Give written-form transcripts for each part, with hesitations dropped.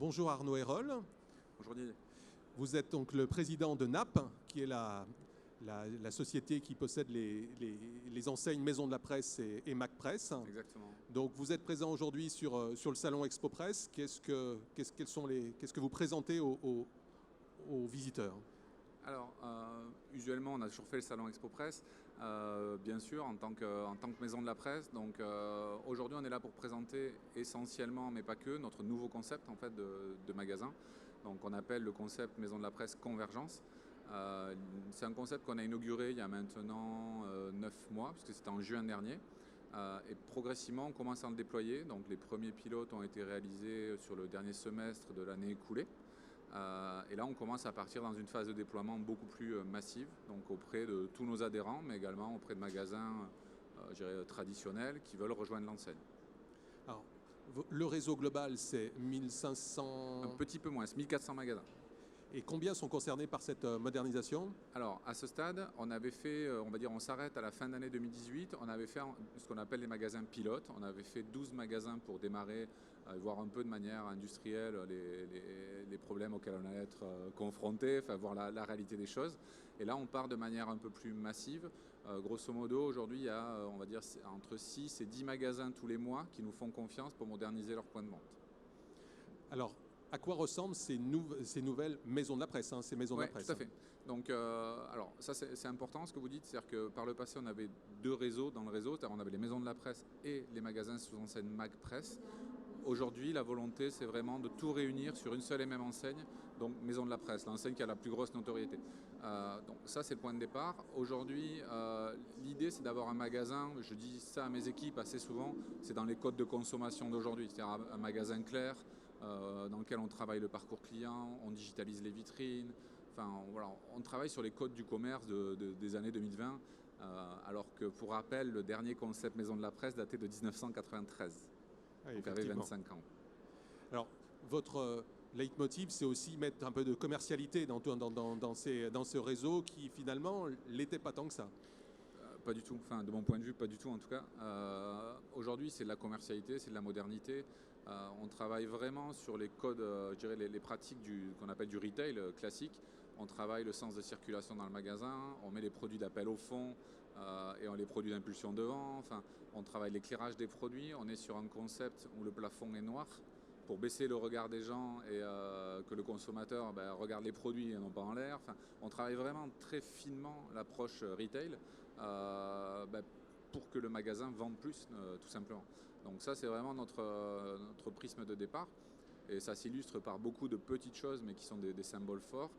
Bonjour Arnaud Hérol. Bonjour Didier. Vous êtes donc le président de NAP, qui est la société qui possède les enseignes Maison de la Presse et Mac Presse. Exactement. Donc vous êtes présent aujourd'hui sur le salon Expo Presse. Qu'est-ce que vous présentez aux visiteurs? Alors, usuellement, on a toujours fait le salon Expo Presse, bien sûr, en tant que maison de la presse. Donc, aujourd'hui, on est là pour présenter essentiellement, mais pas que, notre nouveau concept en fait de magasin. Donc, on appelle le concept Maison de la Presse Convergence. C'est un concept qu'on a inauguré il y a maintenant 9 mois, puisque c'était en juin dernier. Et progressivement, on commence à le déployer. Donc, les premiers pilotes ont été réalisés sur le dernier semestre de l'année écoulée. Et là, on commence à partir dans une phase de déploiement beaucoup plus massive, donc auprès de tous nos adhérents, mais également auprès de magasins traditionnels qui veulent rejoindre l'enseigne. Alors, le réseau global, c'est 1500... Un petit peu moins, c'est 1400 magasins. Et combien sont concernés par cette modernisation? Alors, à ce stade, on avait fait, on va dire, on s'arrête à la fin d'année 2018, on avait fait ce qu'on appelle les magasins pilotes. On avait fait 12 magasins pour démarrer, voir un peu de manière industrielle les problèmes auxquels on allait être confrontés, enfin, voir la réalité des choses. Et là, on part de manière un peu plus massive. Grosso modo, aujourd'hui, il y a, on va dire, entre 6 et 10 magasins tous les mois qui nous font confiance pour moderniser leur point de vente. Alors, à quoi ressemblent ces nouvelles maisons de la presse, ces maisons de la presse? Tout à fait. Donc, alors ça c'est important ce que vous dites, c'est-à-dire que par le passé on avait deux réseaux dans le réseau, on avait les maisons de la presse et les magasins sous enseigne Mac Presse. Aujourd'hui, la volonté, c'est vraiment de tout réunir sur une seule et même enseigne, donc Maison de la Presse, l'enseigne qui a la plus grosse notoriété. Donc ça, c'est le point de départ. Aujourd'hui, l'idée, c'est d'avoir un magasin, je dis ça à mes équipes assez souvent, c'est dans les codes de consommation d'aujourd'hui, c'est-à-dire un magasin clair, dans lequel on travaille le parcours client, on digitalise les vitrines, enfin voilà, on travaille sur les codes du commerce des années 2020, alors que pour rappel, le dernier concept Maison de la Presse datait de 1993. Oui, donc avait 25 ans. Alors, votre leitmotiv, c'est aussi mettre un peu de commercialité dans ce réseau qui, finalement, l'était pas tant que ça. Pas du tout, enfin de mon point de vue, pas du tout en tout cas. Aujourd'hui, c'est de la commercialité, c'est de la modernité. On travaille vraiment sur les codes, je dirais les pratiques qu'on appelle du retail classique. On travaille le sens de circulation dans le magasin, on met les produits d'appel au fond et on les produits d'impulsion devant. Enfin, on travaille l'éclairage des produits. On est sur un concept où le plafond est noir pour baisser le regard des gens et que le consommateur regarde les produits et non pas en l'air. Enfin, on travaille vraiment très finement l'approche retail pour que le magasin vende plus, tout simplement. Donc ça, c'est vraiment notre prisme de départ. Et ça s'illustre par beaucoup de petites choses, mais qui sont des symboles forts.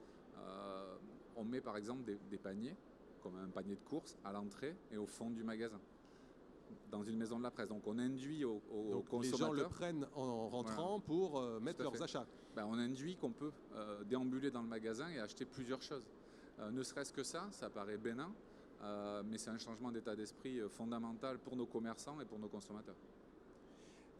On met par exemple des paniers, comme un panier de course, à l'entrée et au fond du magasin, dans une maison de la presse. Donc on induit aux consommateurs. Les gens le prennent en rentrant pour mettre leurs achats. On induit qu'on peut déambuler dans le magasin et acheter plusieurs choses. Ne serait-ce que ça paraît bénin, mais c'est un changement d'état d'esprit fondamental pour nos commerçants et pour nos consommateurs.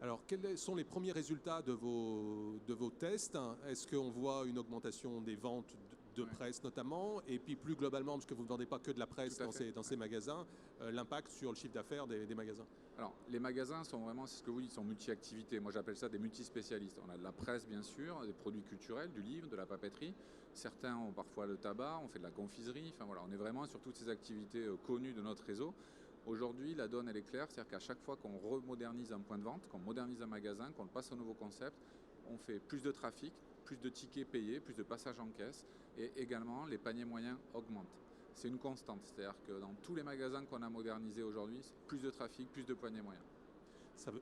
Alors, quels sont les premiers résultats de vos tests? Est-ce qu'on voit une augmentation des ventes de presse notamment, et puis plus globalement, parce que vous ne vendez pas que de la presse dans ces magasins, l'impact sur le chiffre d'affaires des magasins? Alors, les magasins sont vraiment, c'est ce que vous dites, sont multi-activités. Moi, j'appelle ça des multispécialistes. On a de la presse, bien sûr, des produits culturels, du livre, de la papeterie. Certains ont parfois le tabac, on fait de la confiserie. Enfin, voilà, on est vraiment sur toutes ces activités connues de notre réseau. Aujourd'hui, la donne, elle est claire, c'est-à-dire qu'à chaque fois qu'on remodernise un point de vente, qu'on modernise un magasin, qu'on passe au nouveau concept, on fait plus de trafic, plus de tickets payés, plus de passages en caisse, et également les paniers moyens augmentent. C'est une constante, c'est-à-dire que dans tous les magasins qu'on a modernisés aujourd'hui, plus de trafic, plus de paniers moyens.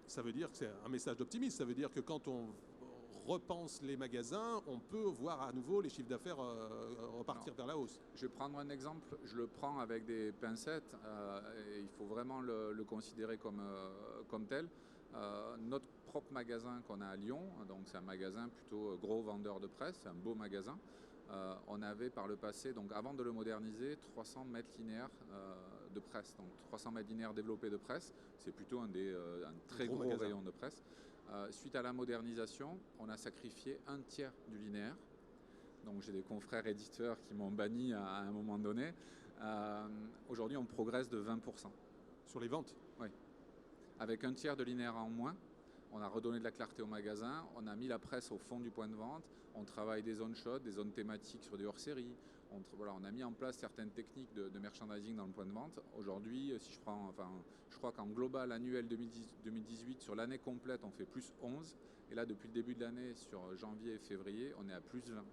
Ça veut dire que c'est un message d'optimisme, ça veut dire que quand on repense les magasins, on peut voir à nouveau les chiffres d'affaires repartir vers la hausse. Je vais prendre un exemple, je le prends avec des pincettes, et il faut vraiment le considérer comme tel. Notre propre magasin qu'on a à Lyon, donc c'est un magasin plutôt gros vendeur de presse, c'est un beau magasin. On avait par le passé, donc avant de le moderniser, 300 mètres linéaires de presse, donc 300 mètres linéaires développés de presse, c'est plutôt un très gros rayon de presse. Suite à la modernisation, on a sacrifié un tiers du linéaire. Donc j'ai des confrères éditeurs qui m'ont banni à un moment donné. Aujourd'hui, on progresse de 20%. Sur les ventes? Oui. Avec un tiers de linéaire en moins, On a redonné de la clarté au magasin, on a mis la presse au fond du point de vente, on travaille des zones chaudes, des zones thématiques sur des hors-séries. On a mis en place certaines techniques de merchandising dans le point de vente. Aujourd'hui, si je prends, je crois qu'en global annuel 2018, sur l'année complète, on fait plus 11. Et là, depuis le début de l'année, sur janvier et février, on est à plus 20.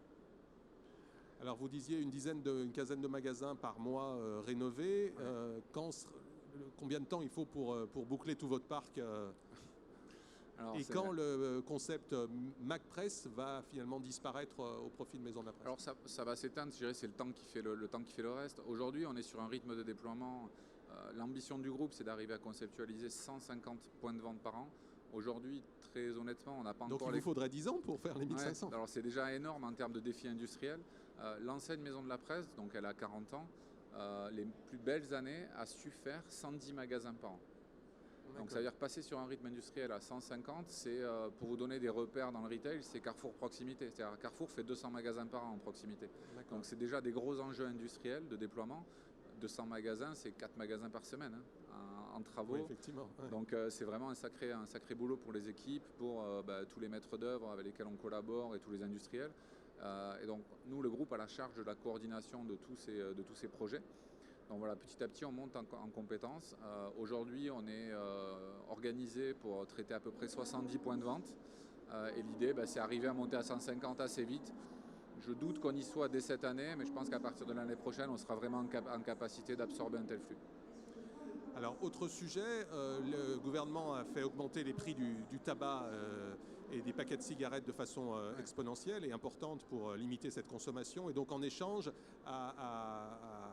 Alors vous disiez une quinzaine de magasins par mois rénovés. Combien de temps il faut pour boucler tout votre parc et quand le concept Mac Press va finalement disparaître au profit de Maison de la Presse? Alors ça va s'éteindre, je dirais, c'est le temps qui fait le temps qui fait le reste. Aujourd'hui, on est sur un rythme de déploiement. L'ambition du groupe, c'est d'arriver à conceptualiser 150 points de vente par an. Aujourd'hui, très honnêtement, on n'a pas encore... Donc il vous faudrait 10 ans pour faire les 1500. Ouais, alors c'est déjà énorme en termes de défis industriels. L'enseigne Maison de la Presse, donc elle a 40 ans, les plus belles années a su faire 110 magasins par an. Donc ça veut dire passer sur un rythme industriel à 150, c'est pour vous donner des repères dans le retail, c'est Carrefour proximité. C'est-à-dire Carrefour fait 200 magasins par an en proximité. Donc c'est déjà des gros enjeux industriels de déploiement. 200 magasins, c'est 4 magasins par semaine en travaux. Oui, effectivement. Ouais. Donc c'est vraiment un sacré boulot pour les équipes, pour tous les maîtres d'œuvre avec lesquels on collabore et tous les industriels. Et donc nous, le groupe a la charge de la coordination de tous ces projets. Donc voilà, petit à petit, on monte en compétences. Aujourd'hui, on est organisé pour traiter à peu près 70 points de vente. Et l'idée, c'est arriver à monter à 150 assez vite. Je doute qu'on y soit dès cette année, mais je pense qu'à partir de l'année prochaine, on sera vraiment en capacité d'absorber un tel flux. Alors, autre sujet, le gouvernement a fait augmenter les prix du tabac et des paquets de cigarettes de façon exponentielle et importante pour limiter cette consommation. Et donc, en échange, a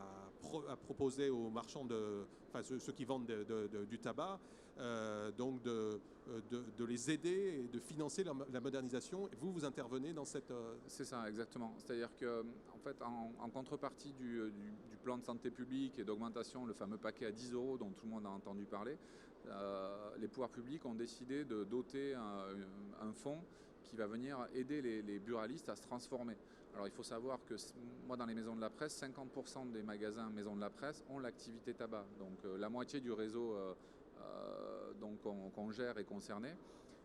proposé aux marchands, ceux qui vendent du tabac, donc de les aider et de financer la modernisation. Et vous intervenez dans cette... C'est ça, exactement. C'est-à-dire qu'en fait, en contrepartie du plan de santé publique et d'augmentation, le fameux paquet à 10 € dont tout le monde a entendu parler, les pouvoirs publics ont décidé de doter un fonds qui va venir aider les buralistes à se transformer. Alors il faut savoir que moi dans les maisons de la presse, 50% des magasins maisons de la presse ont l'activité tabac. Donc la moitié du réseau qu'on gère est concerné.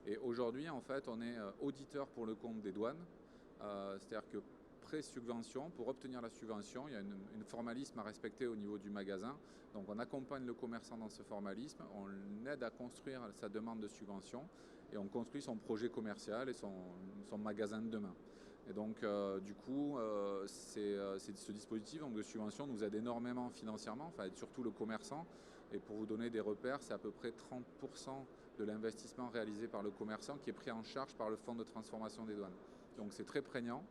Et aujourd'hui en fait on est auditeur pour le compte des douanes. C'est-à-dire que pré-subvention, pour obtenir la subvention, il y a une formalisme à respecter au niveau du magasin. Donc on accompagne le commerçant dans ce formalisme, on l'aide à construire sa demande de subvention et on construit son projet commercial et son magasin de demain. Et donc du coup, ce dispositif donc, de subvention nous aide énormément financièrement, enfin surtout le commerçant. Et pour vous donner des repères, c'est à peu près 30% de l'investissement réalisé par le commerçant qui est pris en charge par le fonds de transformation des douanes. Donc c'est très prégnant.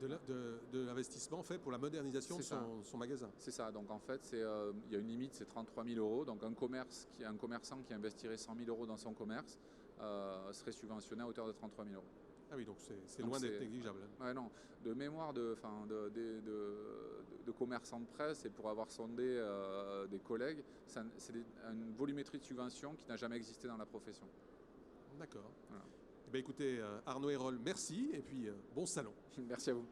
De l'investissement fait pour la modernisation de son magasin. C'est ça, donc en fait il y a une limite, c'est 33 000 €. Donc un commerçant qui investirait 100 000 € dans son commerce serait subventionné à hauteur de 33 000 €. Ah oui, donc c'est loin d'être négligeable. Ouais, non, de mémoire de commerçants de presse et pour avoir sondé des collègues, c'est une volumétrie de subvention qui n'a jamais existé dans la profession. D'accord. Voilà. Eh bien, écoutez, Arnaud Hérol, merci et puis bon salon. Merci à vous.